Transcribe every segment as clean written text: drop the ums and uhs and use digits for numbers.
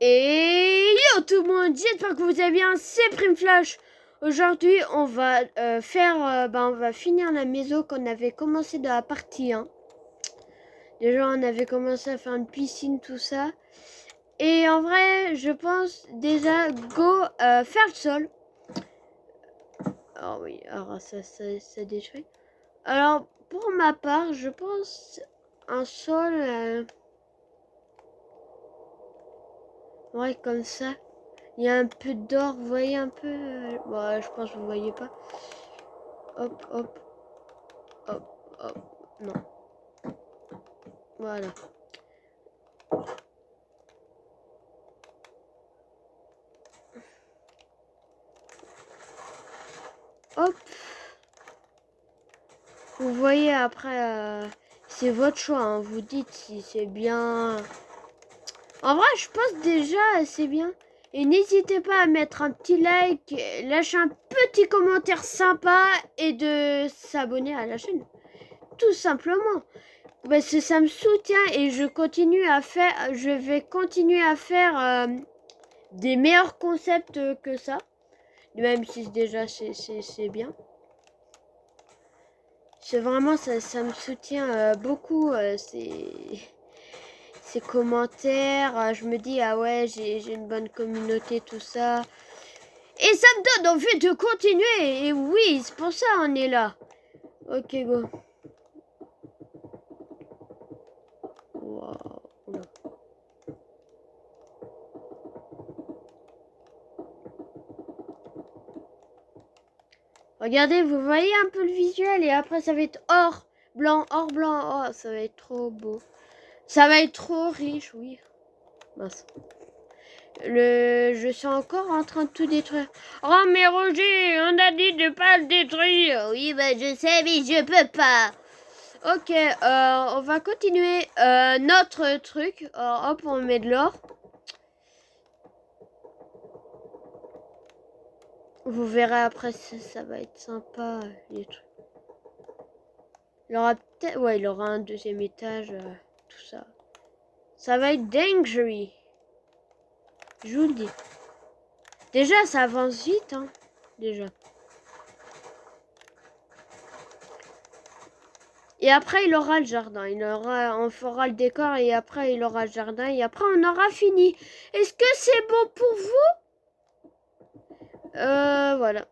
Et yo tout le monde, j'espère que vous allez bien, c'est Prime Flash. Aujourd'hui on va on va finir la maison qu'on avait commencé de la partie 1. Déjà on avait commencé à faire une piscine, tout ça. Et en vrai je pense déjà faire le sol. Ah oui, alors ça détruit. Alors pour ma part je pense un sol ouais comme ça. Il y a un peu d'or, vous voyez un peu ouais, je pense que vous voyez pas. Hop, hop, hop, hop. Non. Voilà. Hop. Vous voyez après, c'est votre choix. Hein. Vous dites si c'est bien. En vrai, je pense déjà c'est bien. Et n'hésitez pas à mettre un petit like, lâcher un petit commentaire sympa et de s'abonner à la chaîne. Tout simplement. Parce que ça me soutient et je vais continuer à faire des meilleurs concepts que ça. Même si déjà c'est bien. C'est vraiment ça me soutient beaucoup ces commentaires. Je me dis ah ouais j'ai une bonne communauté, tout ça. Et ça me donne envie de continuer. Et oui, c'est pour ça on est là. Ok go. Wow. Regardez, vous voyez un peu le visuel et après ça va être or, blanc. Oh, ça va être trop beau. Ça va être trop riche, oui. Mince. Je suis encore en train de tout détruire. Oh mais Roger, on a dit de pas le détruire. Oui, bah je sais, mais je peux pas. Ok, on va continuer notre truc. Hop, on met de l'or. Vous verrez après, ça va être sympa, les trucs. Il aura peut-être... Ouais, il aura un deuxième étage, tout ça. Ça va être dangereux. Je vous le dis. Déjà, ça avance vite, hein. Déjà. Et après, il aura le jardin. On fera le décor et après, il aura le jardin. Et après, on aura fini. Est-ce que c'est bon pour vous? Voilà.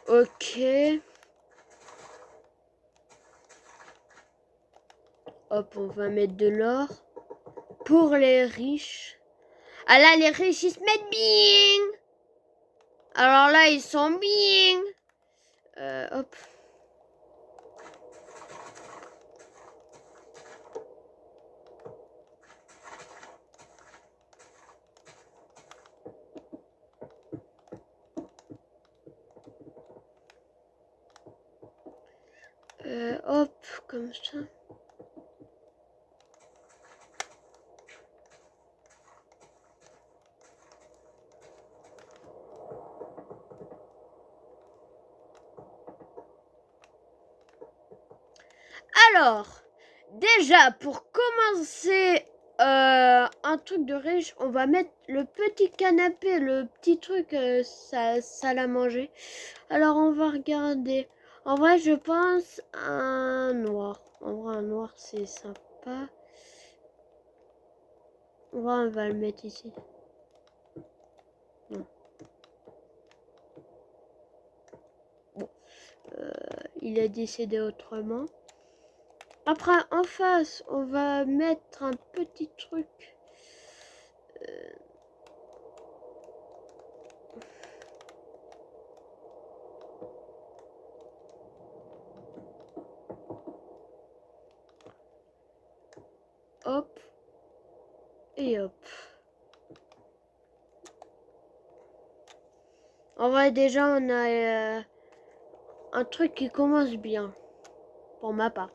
Ok. Hop, on va mettre de l'or. Pour les riches. Ah là, les riches, ils se mettent bien. Alors là, ils sont bien. Hop. Hop, comme ça. Alors, déjà, pour commencer un truc de riche, on va mettre le petit canapé, le petit truc, salle à manger. Alors, on va regarder. En vrai, je pense un noir. En vrai, un noir, c'est sympa. En vrai, on va le mettre ici. Non. Bon. Il est décédé autrement. Après, en face, on va mettre un petit truc. Hop. Et hop. En vrai, déjà, on a un truc qui commence bien. Pour ma part.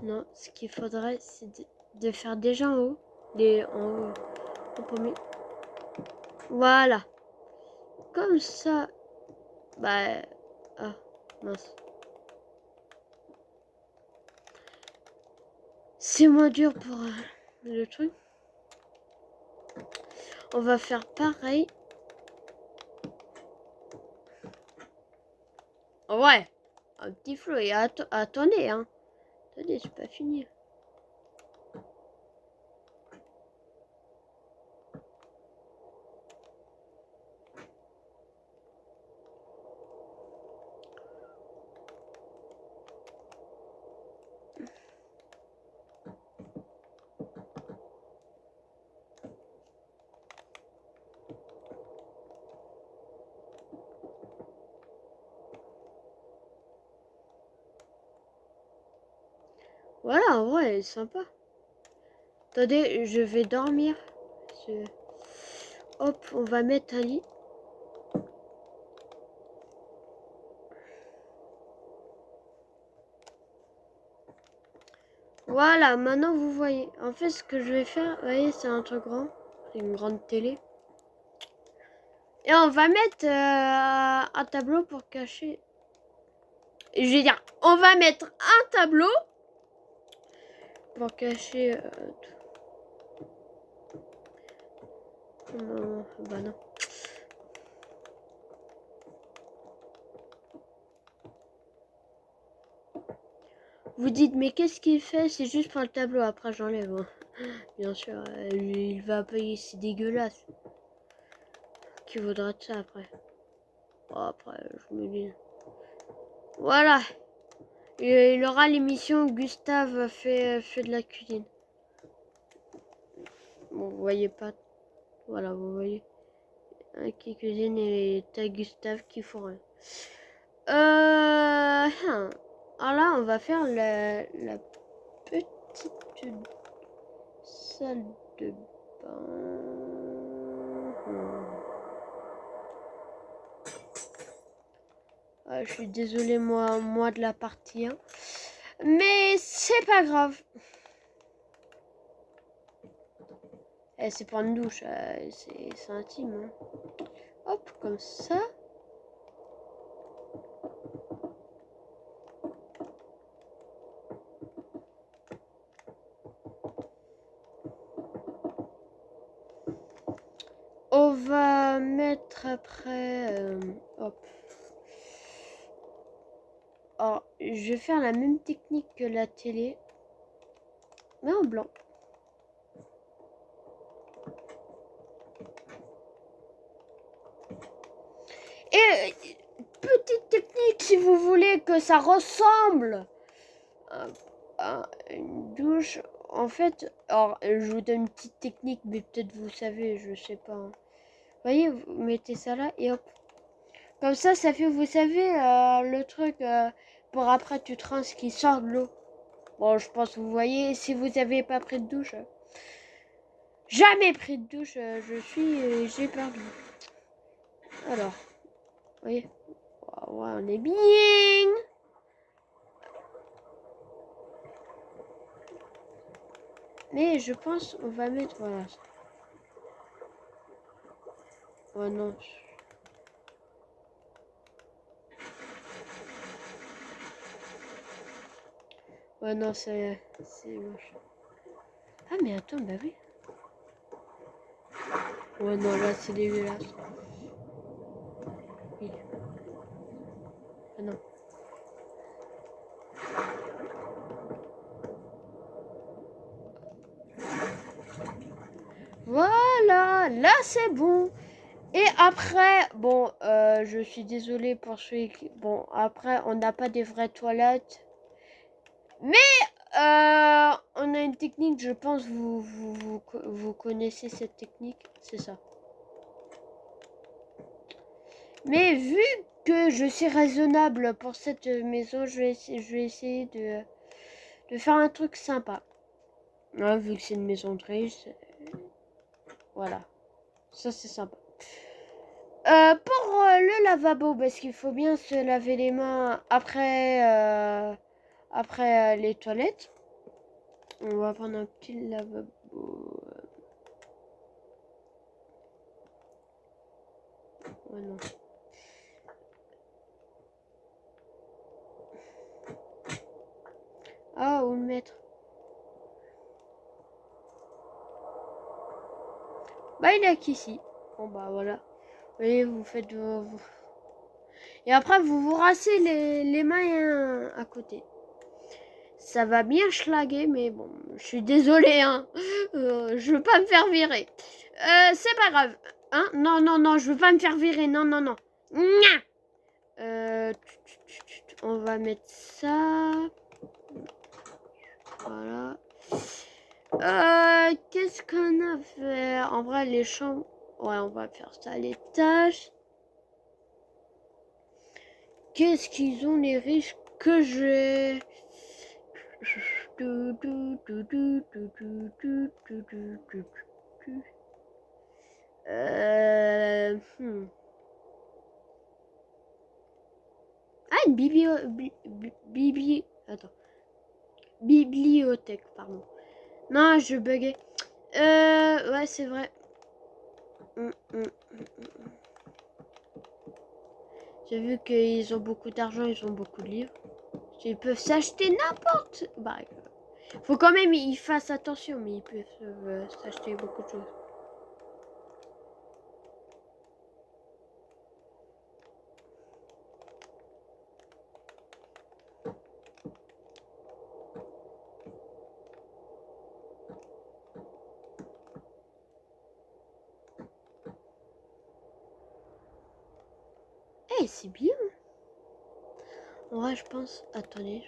Non, ce qu'il faudrait, c'est de faire déjà en haut. En haut. En premier. Voilà. Comme ça. Bah. Ah, mince. C'est moins dur pour le truc. On va faire pareil. Ouais. Un petit flot. Et attendez, hein. Attendez, c'est pas fini. Voilà, en vrai, elle est sympa. Attendez, je vais dormir. Hop, on va mettre un lit. Voilà, maintenant vous voyez. En fait, ce que je vais faire, vous voyez, c'est un truc grand. C'est une grande télé. Et on va mettre un tableau pour cacher. Je vais dire, on va mettre un tableau pour cacher tout. Non, bah non. Vous dites, mais qu'est-ce qu'il fait? C'est juste pour le tableau. Après, j'enlève. Hein. Bien sûr, il va payer, c'est dégueulasse. Qui vaudra de ça après? Bon, après, je me dis. Voilà. Il aura l'émission Gustave fait de la cuisine. Bon, vous voyez pas. Voilà, vous voyez. Un qui cuisine et t'as Gustave qui font rien. Alors là, on va faire la petite salle de bain. Je suis désolée, moi de la partie 1. Mais c'est pas grave. C'est pas une douche, c'est intime. Hein. Hop, comme ça. On va mettre après... hop. Alors, je vais faire la même technique que la télé. Mais en blanc. Et petite technique si vous voulez que ça ressemble à une douche. En fait, alors je vous donne une petite technique, mais peut-être vous savez, je sais pas. Hein. Vous voyez, vous mettez ça là et hop. Comme ça fait, vous savez, le truc pour après tu te rinces qui sort de l'eau. Bon, je pense que vous voyez, si vous n'avez pas pris de douche. Jamais pris de douche, j'ai perdu. Alors, vous voyez, ouais, on est bien. Mais je pense on va mettre, voilà. Oh non. Ouais, non, c'est moche. Ah, mais attends, bah oui. Ouais, non, là, c'est dégueulasse. Oui. Ah non. Voilà, là, c'est bon. Et après, bon, je suis désolée pour ceux qui... Bon, après, on n'a pas des vraies toilettes. Mais on a une technique, je pense, vous connaissez cette technique. C'est ça. Mais vu que je suis raisonnable pour cette maison, je vais essayer de faire un truc sympa. Ouais, vu que c'est une maison de riche. Voilà. Ça, c'est sympa. Pour le lavabo, parce qu'il faut bien se laver les mains après les toilettes. On va prendre un petit lavabo. Ouais, non. Ah, où le mettre? Bah, il est qu'ici. Bon, bah, voilà. Vous voyez, vous faites Et après, vous vous rassez les mains à côté. Ça va bien schlaguer, mais bon, je suis désolée, hein. Je veux pas me faire virer. C'est pas grave. Hein? Non, non, non, je veux pas me faire virer. Non, non, non. On va mettre ça. Voilà. Qu'est-ce qu'on a fait? En vrai, les chambres. Ouais, on va faire ça à l'étage. Qu'est-ce qu'ils ont les riches que j'ai? Ah, une Attends. Bibliothèque, pardon. Non, je buguais. Ouais, c'est vrai. J'ai vu qu'ils ont beaucoup d'argent, ils ont beaucoup de livres. Ils peuvent s'acheter n'importe. Bah, faut quand même qu'ils fassent attention, mais ils peuvent s'acheter beaucoup de choses. Eh, c'est bien. En vrai, je pense. Attendez.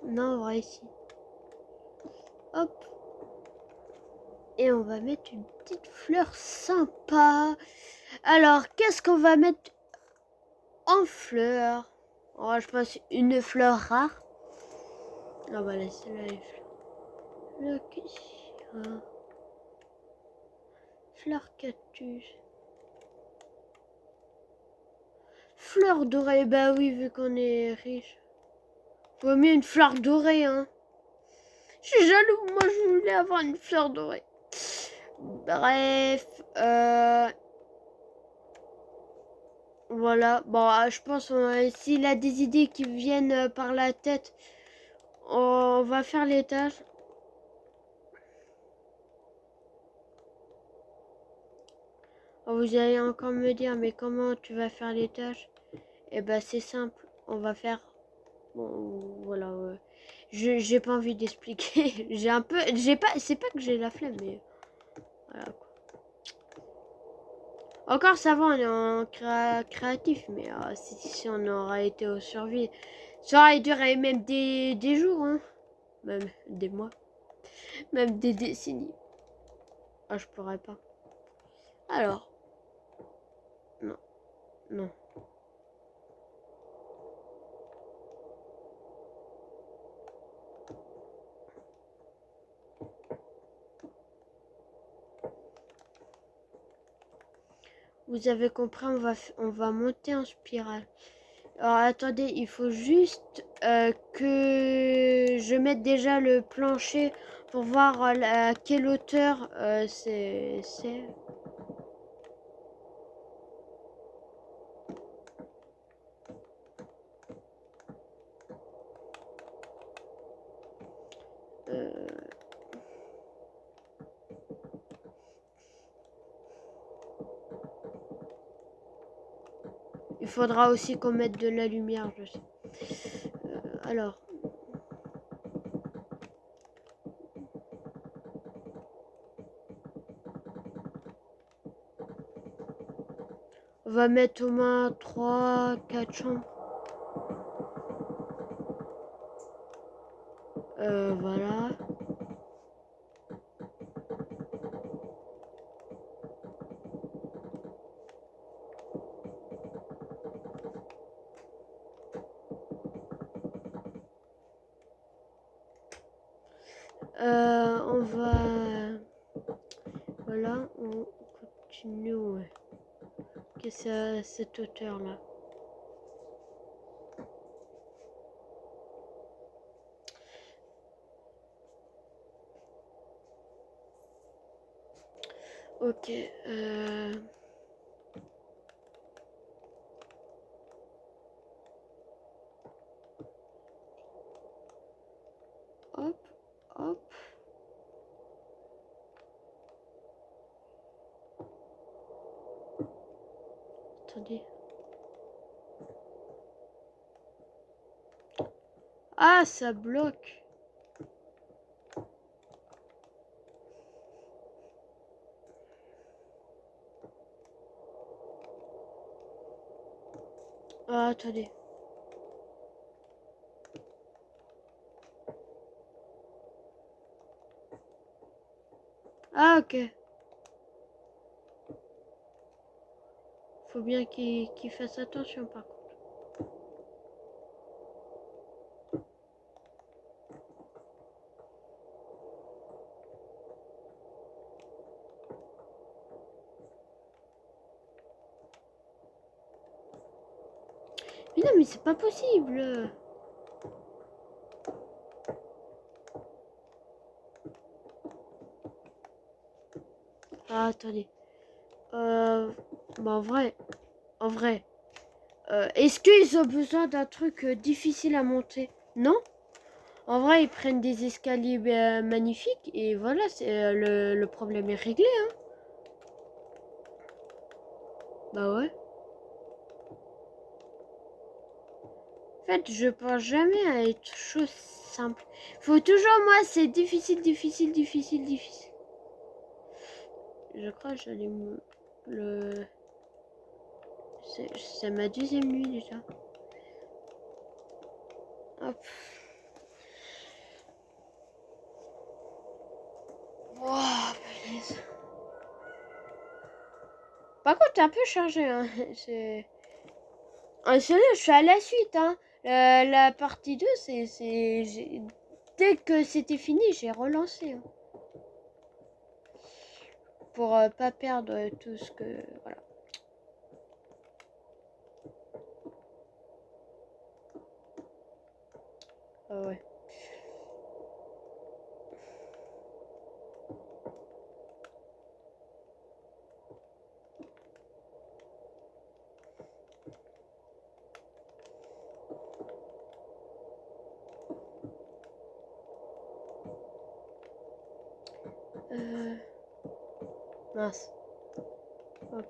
Non, en vrai, ici. Hop. Et on va mettre une petite fleur sympa. Alors, qu'est-ce qu'on va mettre en fleur? Oh, je pense une fleur rare. Ah, bah, là, celle-là, les fleurs. Fleur cactus. Fleur dorée, bah oui, vu qu'on est riche. Vaut mieux une fleur dorée, hein. Je suis jaloux, moi je voulais avoir une fleur dorée. Bref, voilà. Bon, je pense s'il a des idées qui viennent par la tête, on va faire les tâches. Oh, vous allez encore me dire, mais comment tu vas faire les tâches? Eh ben c'est simple, on va faire. Bon, voilà. J'ai pas envie d'expliquer. J'ai un peu, j'ai pas, c'est pas que j'ai la flemme, mais voilà quoi. Encore ça va, on est en créatif, mais si on aurait été au survie, ça aurait duré même des jours, hein. Même des mois, même des décennies. Ah, je pourrais pas. Alors, non, non. Vous avez compris, on va monter en spirale. Alors attendez, il faut juste que je mette déjà le plancher pour voir à quelle hauteur c'est. Il faudra aussi qu'on mette de la lumière, je sais. Alors. On va mettre au moins 3, 4 chambres. Voilà. On va... Voilà, on haut, ouais. Ok, c'est à cette hauteur-là. Ok, hop, hop. Attendez. Ah, ça bloque. Ah, attendez. Ah, ok. Faut bien qu'il fasse attention, par contre. Mais non, mais c'est pas possible. Ah, attendez. Bah, en vrai, est-ce qu'ils ont besoin d'un truc difficile à monter? Non? En vrai, ils prennent des escaliers magnifiques et voilà, c'est le problème est réglé, hein. Bah ouais. En fait, je pense jamais à être chose simple. Faut toujours, moi, c'est difficile, difficile, difficile, difficile. Je crois que j'allais le... C'est ma deuxième nuit déjà. Hop. Wow, punaise. Par contre, t'es un peu chargé, hein. C'est... Celui-là, je suis à la suite, hein. La partie 2, dès que c'était fini, j'ai relancé, hein. Pour pas perdre tout ce que... Voilà. Ah ouais. Mince. Hop.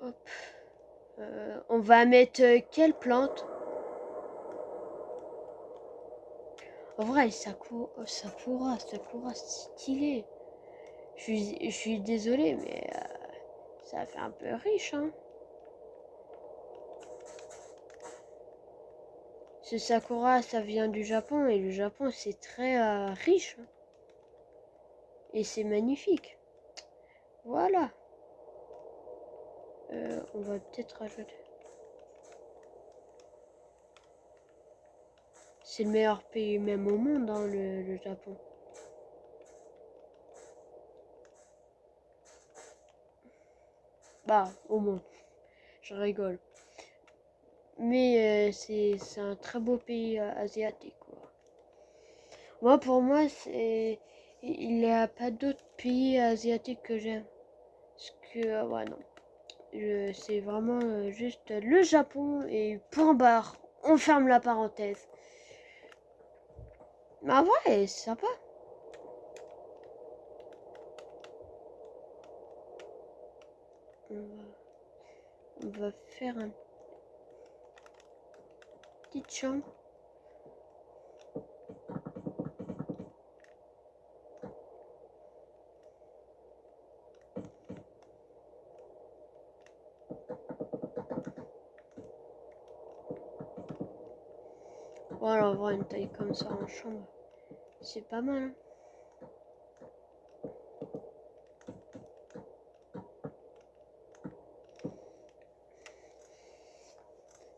Hop. On va mettre quelle plante? En vrai, Sakura, c'est stylé. Je suis désolée, mais ça fait un peu riche, hein. Ce Sakura, ça vient du Japon, et le Japon, c'est très riche, hein. Et c'est magnifique. Voilà. On va peut-être rajouter. C'est le meilleur pays même au monde, hein, le Japon. Bah, au monde. Je rigole. Mais c'est un très beau pays asiatique, quoi. Moi, pour moi, il n'y a pas d'autres pays asiatiques que j'aime. Parce que, ouais, non. C'est vraiment juste le Japon et point barre. On ferme la parenthèse. Mais en vrai, c'est sympa. On va faire une petite chambre. Voilà, avoir une taille comme ça en chambre, c'est pas mal. Hein.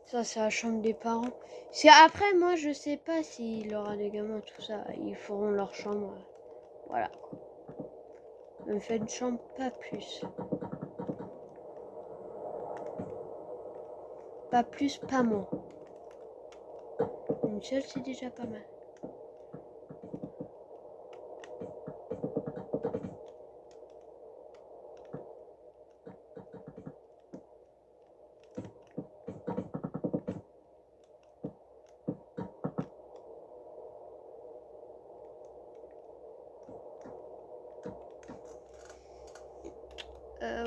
Ça, c'est la chambre des parents. Parce qu'après, moi, je sais pas s'il aura des gamins, tout ça. Ils feront leur chambre. Voilà. Me fait une chambre, pas plus. Pas plus, pas moins. Une seule, c'est déjà pas mal.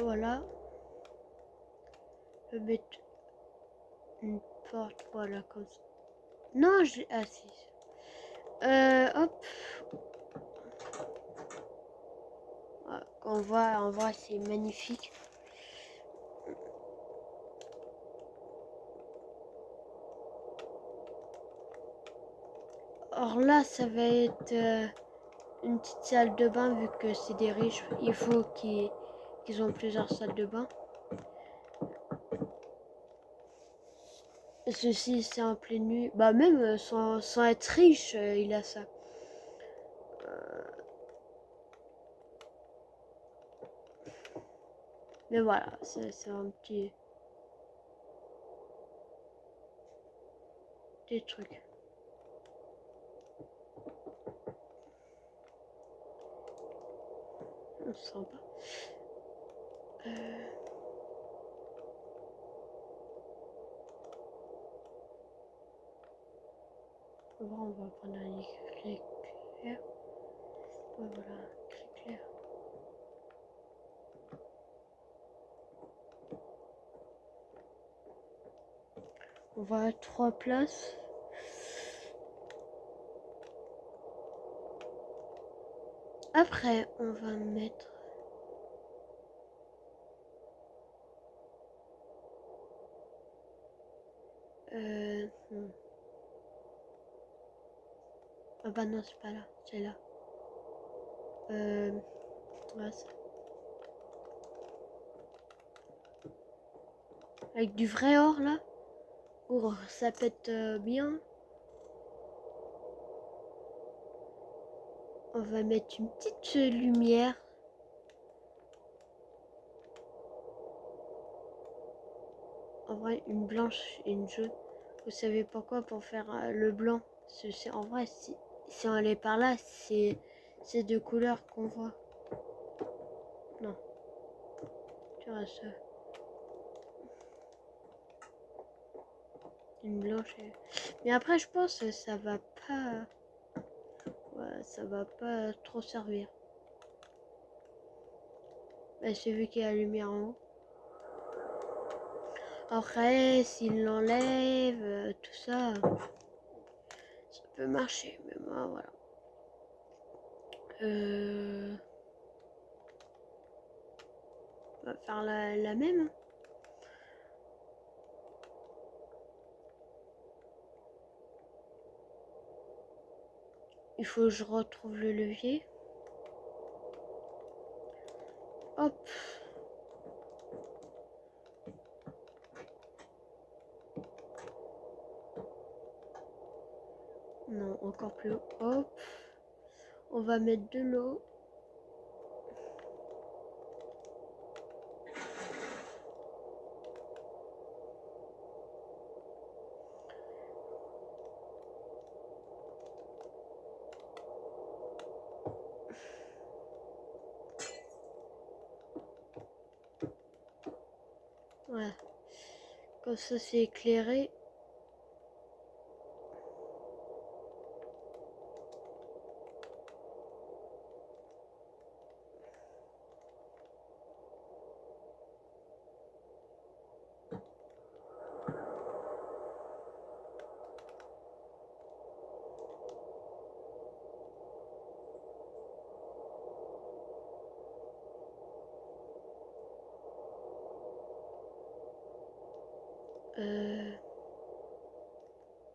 Voilà. Je vais mettre une porte, voilà, comme ça. Non, j'ai... Ah, si. Hop. On voit, en vrai, c'est magnifique. Or là, ça va être une petite salle de bain, vu que c'est des riches. Il faut qu'ils ont plusieurs salles de bain. Ceci, c'est en pleine nuit. Bah, même sans être riche, il a ça. Mais voilà, c'est un petit truc. Sympa. On va prendre un éclair. Ouais, voilà, éclair. On va à 3 places. Après, on va mettre... Ah bah non, c'est pas là, c'est là. Ouais, ça. Avec du vrai or là. Oh, ça pète bien. On va mettre une petite lumière. En vrai, une blanche et une jaune. Vous savez pourquoi? Pour faire le blanc. En vrai, si on allait par là, c'est deux couleurs qu'on voit. Non. Tu vois ça. Une blanche. Mais après, je pense que ça va pas... Ouais, ça va pas trop servir. Bah, c'est vu qu'il y a la lumière en haut. Après, s'il l'enlève, tout ça, ça peut marcher. Mais moi, voilà. On va faire la même. Il faut que je retrouve le levier. Hop. Non, encore plus haut. Hop. On va mettre de l'eau. Voilà. Comme ça, c'est éclairé.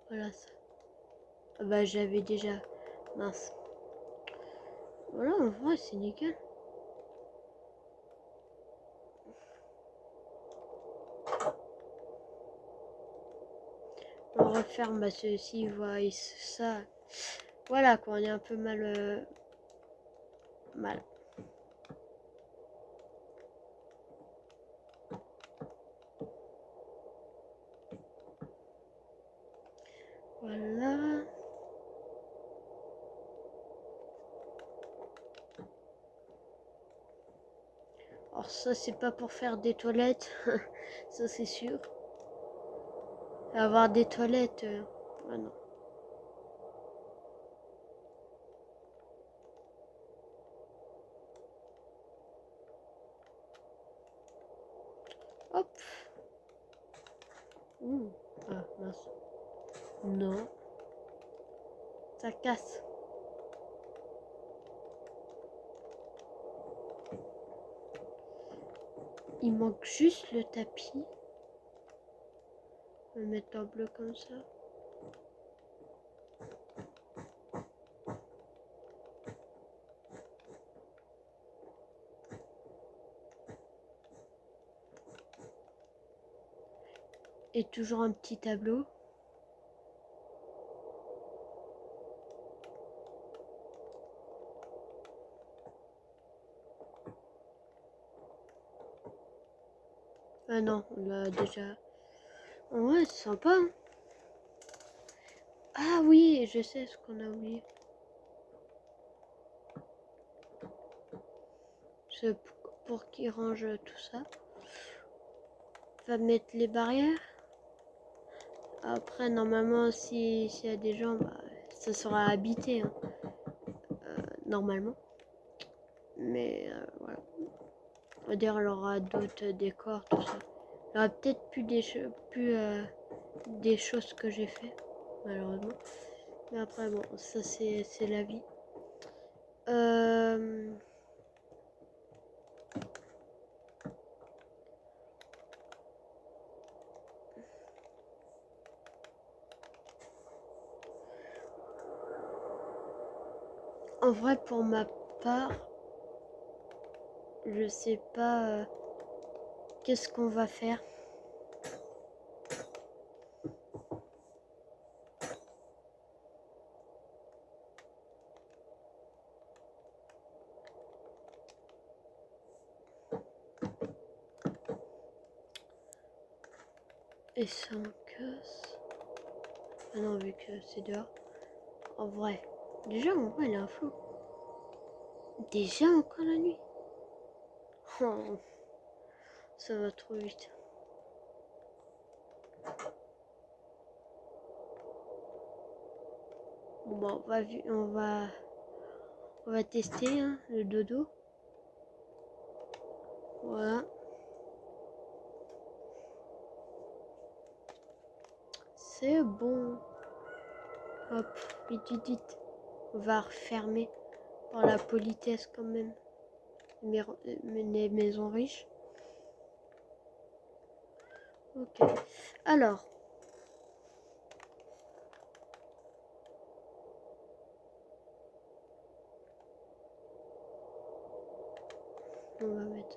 Voilà ça. Bah j'avais déjà. Mince. Voilà, en vrai, c'est nickel. On referme bah, ceux-ci, voient ça. Voilà quoi, on est un peu mal. Mal. Voilà. Alors ça c'est pas pour faire des toilettes, ça c'est sûr. Avoir des toilettes, ah non. Hop. Ah mince. Non. Ça casse. Il manque juste le tapis. On va le mettre en bleu comme ça. Et toujours un petit tableau. Ah non, on l'a déjà. Ouais, c'est sympa. Hein. Ah oui, je sais ce qu'on a oublié. C'est pour qu'il range tout ça. On va mettre les barrières. Après, normalement, s'il y a des gens, bah, ça sera habité. Hein. Normalement. Mais voilà. On va dire qu'il y aura d'autres décors, tout ça. Il y aura peut-être plus des choses que j'ai fait, malheureusement. Mais après, bon, ça c'est la vie. En vrai, pour ma part, je sais pas qu'est-ce qu'on va faire. Et ça me casse. Ah non, vu que c'est dehors. En vrai. Déjà, en vrai, il a un flou. Déjà encore la nuit. Oh, ça va trop vite. Bon, bah, on va tester hein, le dodo. Voilà. C'est bon. Hop, vite. On va refermer par la politesse quand même. Les maisons riches. Ok. Alors. On va mettre...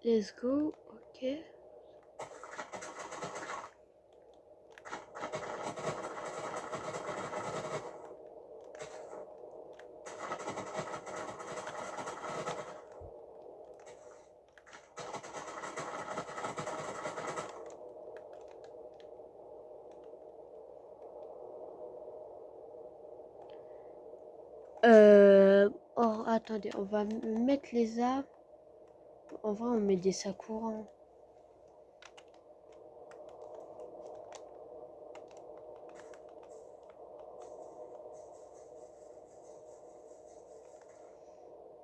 Let's go. Ok. Oh, attendez, on va mettre les arbres. En vrai, on met des sakura.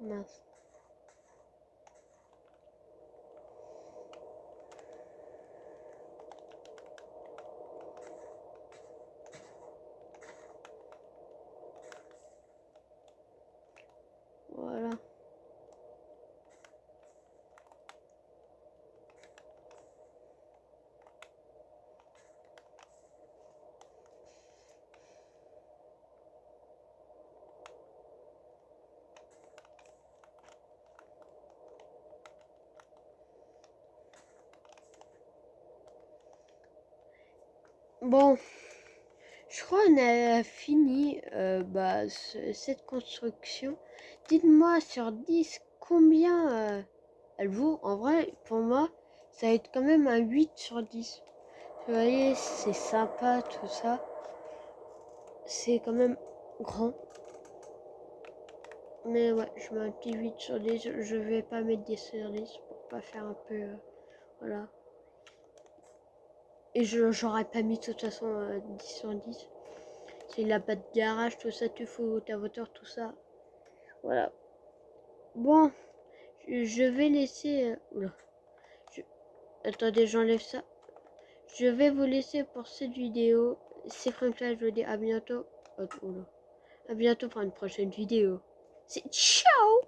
Mince. Voilà. Bon, je crois qu'on a fini cette construction. Dites-moi sur 10 combien elle vaut. En vrai, pour moi, ça va être quand même un 8 sur 10. Vous voyez, c'est sympa tout ça. C'est quand même grand. Mais ouais, je mets un petit 8 sur 10. Je vais pas mettre 10 sur 10 pour pas faire un peu... voilà. Et j'aurais pas mis de toute façon 10 sur 10. S'il a pas de garage, tout ça, tu fous ta voiture, tout ça. Voilà. Bon, je vais laisser... oula. Je- Attendez, j'enlève ça. Je vais vous laisser pour cette vidéo. C'est Franklin, je vous dis à bientôt. Oula. À bientôt pour une prochaine vidéo. C'est ciao!